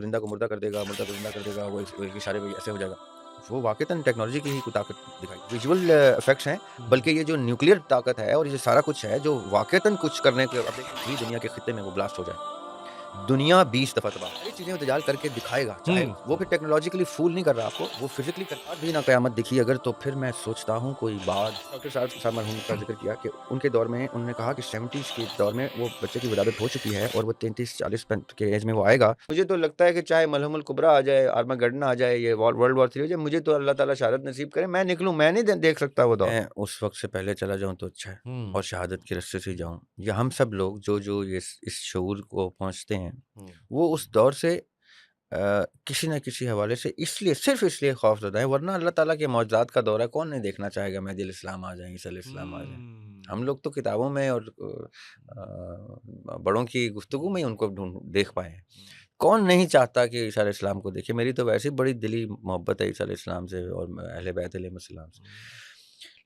ज़िंदा को मुर्दा कर देगा, मुर्दा को ज़िंदा कर देगा, वो एक इशारे में ऐसे हो जाएगा। वो वाक़ईतन टेक्नोलॉजी की ही कोई ताकत दिखाई। विज़ुअल इफ़ेक्ट्स हैं, बल्कि ये जो न्यूक्लियर ताकत है और ये सारा कुछ है जो वाक़ईतन कुछ करने के अब देखिए दुनिया के खित्ते में वो ब्लास्ट हो जाए। दुनिया 20 दफ़ा तबाह। सारी चीज़ें इंतज़ार करके दिखाएगा, चाहे वो फिर टेक्नोलॉजिकली फूल नहीं कर रहा आपको, वो फिज़िकली कर आज भी ना क़यामत दिखी अगर तो फिर मैं सोचता हूँ कोई बात डॉक्टर साहब मरहूम का ज़िक्र किया कि उनके दौर में उन्होंने कहा कि 70s के दौर में वो बच्चे की विलादत हो चुकी है और वो 33-40 के एज में वो आएगा। मुझे तो लगता है कि चाहे मलहमुल कुबरा आ जाए, आर्मागेडन आ जाए, ये वर्ल्ड वॉर 3 हो जाए, मुझे तो अल्लाह ताला शहादत नसीब करे, मैं निकलूँ, मैं नहीं देख सकता वो दौर। मैं उस वक़्त से पहले चला जाऊँ तो अच्छा है और शहादत के रास्ते से जाऊँ। या हम सब लोग जो ये इस शऊर को पहुँचते हैं, वो उस दौर से किसी न किसी हवाले से इसलिए सिर्फ़ इसलिए खौफ़ज़दा है, वरना अल्लाह ताला के मौजज़ात का दौर है, कौन नहीं देखना चाहेगा मेहदी अलैहिस्सलाम आ जाएँ, ईसा अलैहिस्सलाम आ जाएँ। हम लोग तो किताबों में और बड़ों की गुफ्तगू में ही उनको देख पाए हैं। कौन नहीं चाहता कि ईसा अलैहिस्सलाम को देखे? मेरी तो वैसे ही बड़ी दिली मोहब्बत है ईसा अलैहिस्सलाम से और अहले बैत अलैहिस्सलाम से।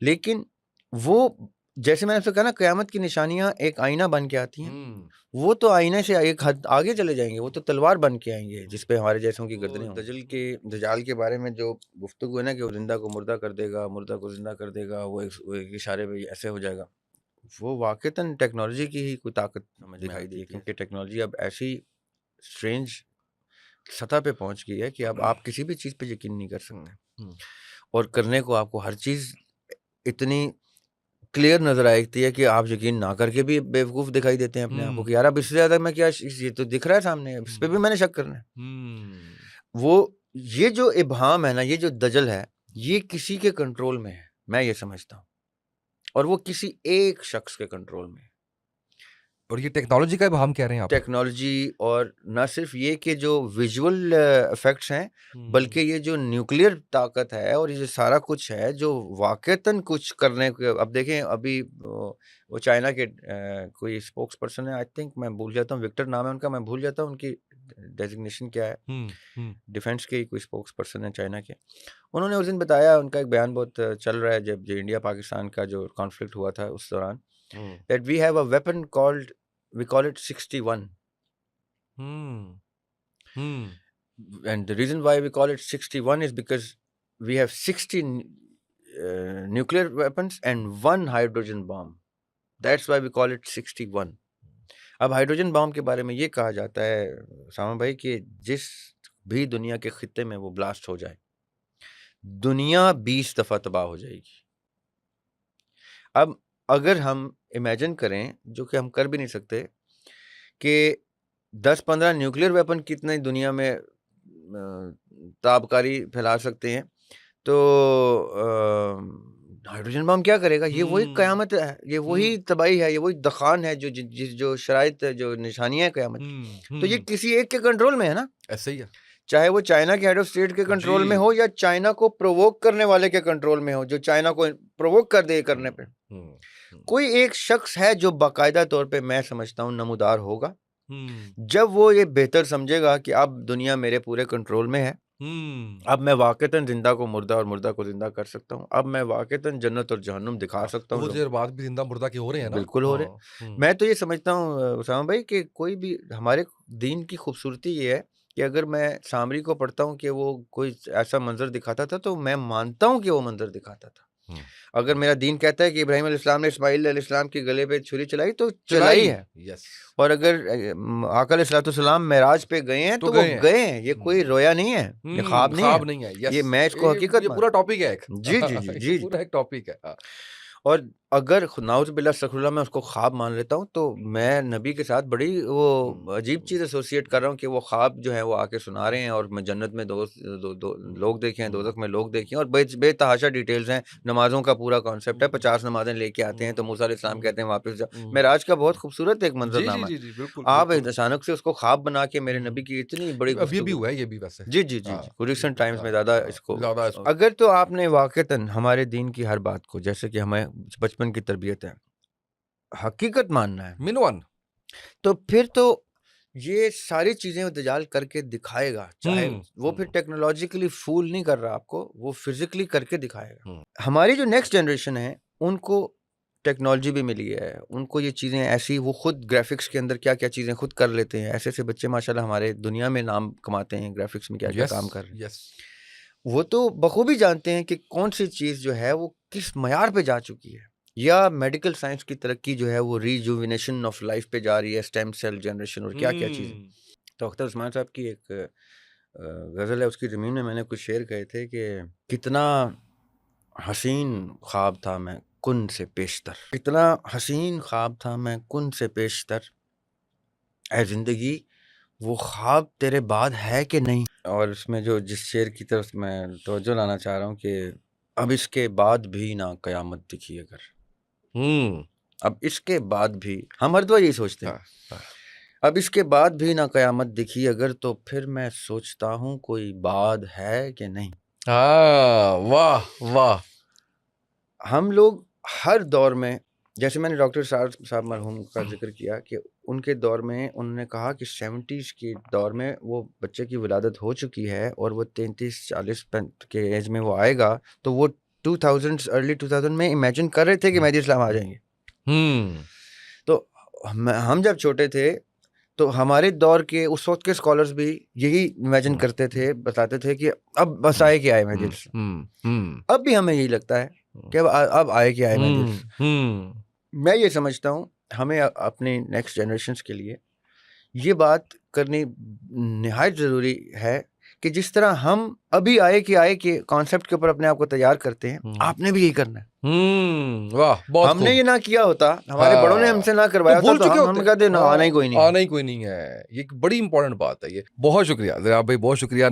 लेकिन वो जैसे मैंने आपसे कहा ना क़यामत की निशानियाँ एक आईना बन के आती हैं। वो तो आईने से एक हद आगे चले जाएँगे, वो तो तलवार बन के आएँगे, जिस पे हमारे जैसों की गर्दनें होंगी। दज्जाल के बारे में जो गुफ्तगू है ना कि वो ज़िंदा को मुर्दा कर देगा, मुर्दा को ज़िंदा कर देगा, वो एक इशारे में ऐसे हो जाएगा। वो वाक़ईतन टेक्नोलॉजी की ही कोई ताकत हमें दिखाई दी है क्योंकि टेक्नोलॉजी अब ऐसी स्ट्रेंज सतह पे पहुँच गई है कि अब आप किसी भी चीज़ पे यकीन नहीं कर सकते और करने को आपको हर चीज़ इतनी क्लियर नज़र आती है कि आप यकीन ना करके भी बेवकूफ़ दिखाई देते हैं अपने आप को कि यार अब इससे ज़्यादा मैं क्या ये तो दिख रहा है सामने, इस पे भी मैंने शक करना है। वो ये जो इब्हाम है ना, ये जो दजल है, ये किसी के कंट्रोल में है, मैं ये समझता हूँ और वो किसी एक शख्स के कंट्रोल में है। और ये टेक्नोलॉजी का हम कह रहे हैं यहाँ पे? टेक्नोलॉजी और ना सिर्फ़ ये कि जो विज़ुअल इफ़ेक्ट्स हैं, बल्कि ये जो न्यूक्लियर ताकत है और ये जो सारा कुछ है, जो वाक़ईतन कुछ करने के अब देखें अभी वो चाइना के कोई स्पोक्स पर्सन है आई थिंक मैं भूल जाता हूँ, विक्टर नाम है उनका, मैं भूल जाता हूँ उनकी डेज़िग्नेशन क्या है। डिफेंस के ही कोई स्पोक्स पर्सन है चाइना के। उन्होंने उस दिन बताया, उनका एक बयान बहुत चल रहा है जब जो इंडिया-पाकिस्तान का जो कॉन्फ्लिक्ट हुआ था उस दौरान, that we have a weapon called we call it 61 and the reason why we call it 61 is because we have 60 nuclear weapons and one hydrogen bomb. That's why we call it 61. अब hydrogen bomb के बारे में ये कहा जाता है सामा भाई कि जिस भी दुनिया के खित्ते में वो ब्लास्ट हो जाए, दुनिया 20 दफ़ा तबाह हो जाएगी। अब अगर हम इमेजिन करें, जो कि हम कर भी नहीं सकते, कि 10-15 न्यूक्लियर वेपन कितने दुनिया में ताबकारी फैला सकते हैं, तो हाइड्रोजन बम क्या करेगा? ये वही क़यामत है, ये वही तबाही है, ये वही दख़ान है जो शराइत जो निशानियाँ हैं क़यामत की। तो ये किसी एक के कंट्रोल में है ना? ऐसे ही है। चाहे वो चाइना के हेड ऑफ़ स्टेट के कंट्रोल में हो या चाइना को प्रोवोक करने वाले के कंट्रोल में हो, जो चाइना को प्रोवोक कर दे करने पे। कोई एक शख्स है जो बाकायदा तौर पे मैं समझता हूँ नमूदार होगा। जब वो ये बेहतर समझेगा कि अब दुनिया मेरे पूरे कंट्रोल में है। अब मैं वाक़ईतन ज़िंदा को मुर्दा और मुर्दा को ज़िंदा कर सकता हूँ। अब मैं वाक़ईतन जन्नत और जहन्नुम दिखा सकता हूँ वो लोगों देर को। बाद भी ज़िंदा मुर्दा के हो रहे हैं ना? बिल्कुल हो रहे हैं। मैं तो ये समझता हूँ उसामा भाई कि कोई भी हमारे दीन की खूबसूरती ये है कि अगर मैं सामरी को पढ़ता हूँ कि वो कोई ऐसा मंज़र दिखाता था, तो मैं मानता हूँ कि वो मंज़र दिखाता था। अगर मेरा दीन कहता है कि इब्राहीम अलैहिस्सलाम ने इस्माईल अलैहिस्सलाम के गले पे छुरी चलाई, तो चलाई है। यस। और अगर आका अलैहिस्सलाम मेराज पे गए हैं, तो तो वो गए हैं। गए हैं। ये कोई रोया नहीं है, ये ख्वाब नहीं है। ख्वाब नहीं है। यस। ये मैं इसको हकीकत ये पूरा टॉपिक है एक। जी, जी, जी, ये जी। पूरा एक टॉपिक है। और अगर नाउज़ुबिल्लाह अस्तग़फ़िरुल्लाह मैं उसको ख्वाब मान लेता हूँ, तो मैं नबी के साथ बड़ी वो अजीब चीज़ एसोसिएट कर रहा हूँ कि वो ख्वाब जो है वो आके सुना रहे हैं और मैं जन्नत में दो लोग देखे हैं, दोज़ख में लोग देखे हैं और बेतहाशा डिटेल्स हैं। नमाज़ों का पूरा कॉन्सेप्ट है, 50 नमाज़ें लेके आते हैं, तो मूसा अलैहिस्सलाम कहते हैं वापस जाओ। मेराज का बहुत खूबसूरत एक जी, जी, मंज़रनामा जी, है। जी। बिल्कुल, आप बिल्कुल। अचानक से उसको ख्वाब बना के मेरे नबी की इतनी बड़ी अब ये भी गुफ्तगू हुआ है, ये भी वैसे। जी, जी, जी, हाँ, जी। रिसेंट टाइम्स में हाँ, ज़्यादा हाँ। इसको ज़्यादा इसको अगर तो आपने वाक़ईतन हमारे दीन की हर बात को जैसे कि हमें बचपन की तरबियत है, हकीकत मानना है, मिनवन। तो फिर तो ये सारी चीज़ें वो दज्जाल करके दिखाएगा। चाहे वो फिर टेक्नोलॉजिकली फूल नहीं कर रहा आपको, वो फिज़िकली करके दिखाएगा। हमारी जो नेक्स्ट जनरेशन है, उनको टेक्नोलॉजी भी मिली है, उनको ये चीज़ें ऐसी, वो खुद ग्राफिक्स के अंदर क्या क्या चीज़ें खुद कर लेते हैं। ऐसे ऐसे बच्चे माशाल्लाह हमारे दुनिया में नाम कमाते हैं, ग्राफिक्स में क्या क्या काम कर रहे हैं। यस वो तो बखूबी जानते हैं कि कौन सी चीज़ जो है वो किस मयार पे जा चुकी है, या मेडिकल साइंस की तरक्की जो है वो रिजुविनेशन ऑफ लाइफ पे जा रही है, स्टेम सेल जनरेशन और क्या क्या चीज़ें। तो अख्तर उस्मान साहब की एक गज़ल है, उसकी ज़मीन में मैंने कुछ शेर कहे थे कि कितना हसीन ख्वाब था मैं कुन से पेशतर, कितना हसीन ख्वाब था मैं कुन से पेशतर, ऐ ज़िंदगी वो ख्वाब तेरे बाद है कि नहीं। और इसमें जो जिस शेर की तरफ मैं तवज्जो लाना चाह रहा हूँ कि अब इसके बाद भी ना क़यामत दिखी अगर, अब इसके बाद भी, हम हर दफ़ा यही सोचते हैं, अब इसके बाद भी ना क़यामत दिखी अगर, तो फिर मैं सोचता हूँ कोई बाद है कि नहीं। वाह वाह। हम लोग हर दौर में, जैसे मैंने डॉक्टर साहब मरहूम का जिक्र किया कि उनके दौर में उन्होंने कहा कि 70s के दौर में वो बच्चे की विलादत हो चुकी है और वो 33-40 के एज में वो आएगा, तो वो 2000 अर्ली 2000 में इमेजिन कर रहे थे कि मेहदी इस्लाम आ जाएंगे। तो हम जब छोटे थे तो हमारे दौर के उस वक्त के स्कॉलर्स भी यही इमेजिन करते थे, बताते थे कि अब बस आए कि आए मेहदी इस्लाम। अब भी हमें यही लगता है कि अब आए कि आए मेहदी इस्लाम। मैं ये समझता हूँ हमें अपने नेक्स्ट जनरेशन्स के लिए ये बात करनी निहायत ज़रूरी है कि जिस तरह हम अभी आए के कॉन्सेप्ट के ऊपर अपने आप को तैयार करते हैं, आपने भी यही करना है। वाह, बहुत हमने खूब। ये ना किया होता, हमारे बड़ों ने हमसे ना करवाया तो होता, भूल तो चुके हम होते। कहते ना, आना ही कोई नहीं है। आना ही कोई नहीं है। ये एक बड़ी इंपॉर्टेंट बात है ये। बहुत शुक्रिया ज़रा भाई, बहुत शुक्रिया।